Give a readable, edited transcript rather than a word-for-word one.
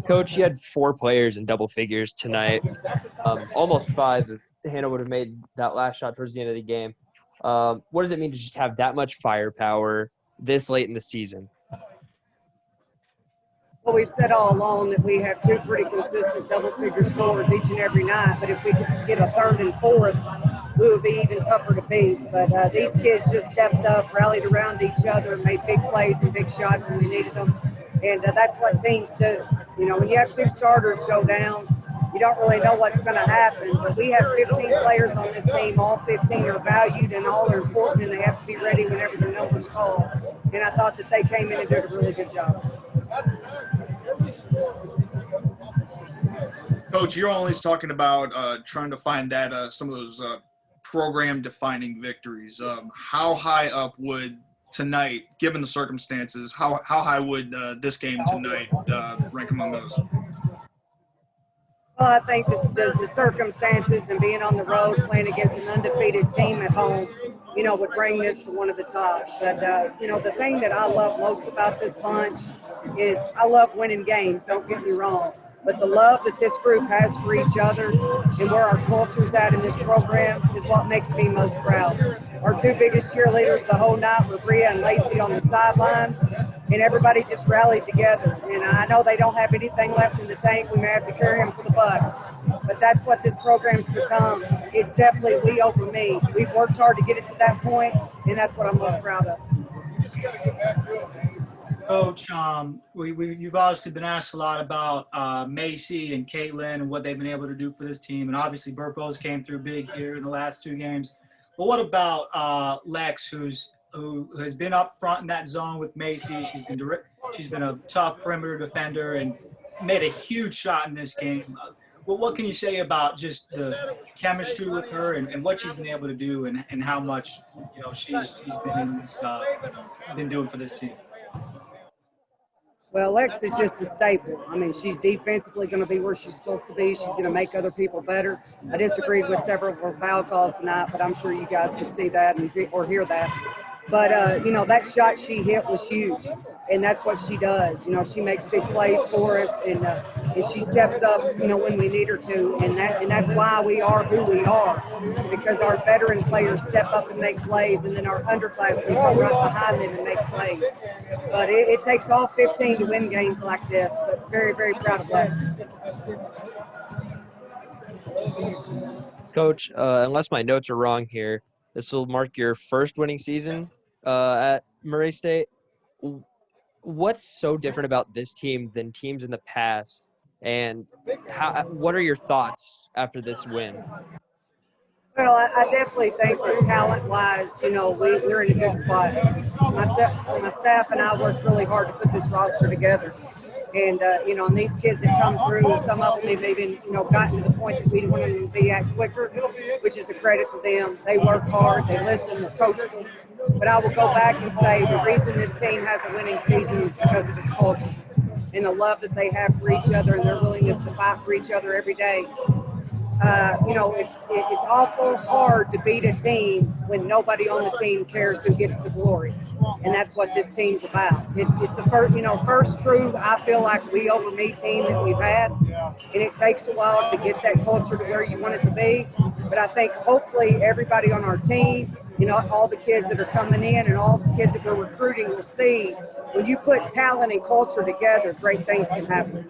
Coach, you had 4 players in double figures tonight, almost 5 if Hannah would have made that last shot towards the end of the game. What does it mean to just have that much firepower this late in the season? Well, we've said all along that we have 2 pretty consistent double-figure scores each and every night, but if we could get a third and fourth, we would be even tougher to beat. But these kids just stepped up, rallied around each other, and made big plays and big shots when we needed them. And that's what teams do. You know, when you have 2 starters go down, you don't really know what's going to happen. But we have 15 players on this team. All 15 are valued and all are important, and they have to be ready whenever their number's called. And I thought that they came in and did a really good job. Coach, you're always talking about trying to find that some of those program-defining victories. How high up would tonight, given the circumstances, how high would this game tonight rank among those? Well, I think just the circumstances and being on the road, playing against an undefeated team at home, you know, would bring this to one of the top. But, you know, the thing that I love most about this bunch is I love winning games, don't get me wrong. But the love that this group has for each other and where our culture's at in this program is what makes me most proud. Our 2 biggest cheerleaders the whole night were Bria and Lexie on the sidelines, and everybody just rallied together. And I know they don't have anything left in the tank. We may have to carry them to the bus. But that's what this program's become. It's definitely we over me. We've worked hard to get it to that point, and that's what I'm most proud of. Coach, you've obviously been asked a lot about Macy and Caitlin and what they've been able to do for this team. And obviously, Burpos came through big here in the last 2 games. But what about Lex, who has been up front in that zone with Macy? She's been a tough perimeter defender and made a huge shot in this game. Well, what can you say about just the chemistry with her and what she's been able to do and how much she's been doing for this team? Well, Lex is just a staple. I mean, she's defensively going to be where she's supposed to be. She's going to make other people better. I disagreed with several of her foul calls tonight, but I'm sure you guys could see that or hear that. But, you know, that shot she hit was huge, and that's what she does. You know, she makes big plays for us, and she steps up, you know, when we need her to, and that's why we are who we are, because our veteran players step up and make plays, and then our underclassmen come right behind them and make plays. But it takes all 15 to win games like this, but very, very proud of Lex. Coach, unless my notes are wrong here, this will mark your first winning season at Murray State. What's so different about this team than teams in the past, and what are your thoughts after this win? Well, I definitely think that talent-wise, you know, we're in a good spot. My staff and I worked really hard to put this roster together. And, you know, and these kids that come through, some of them have even, you know, gotten to the point that we wanted them to be at quicker, which is a credit to them. They work hard, they listen, they're coachable. But I will go back and say the reason this team has a winning season is because of its culture and the love that they have for each other and their willingness to fight for each other every day. You know, it's awful hard to beat a team when nobody on the team cares who gets the glory, and that's what this team's about. It's the first true, I feel like, we over me team that we've had, and it takes a while to get that culture to where you want it to be. But I think hopefully everybody on our team, you know, all the kids that are coming in and all the kids that we're recruiting will see when you put talent and culture together, great things can happen.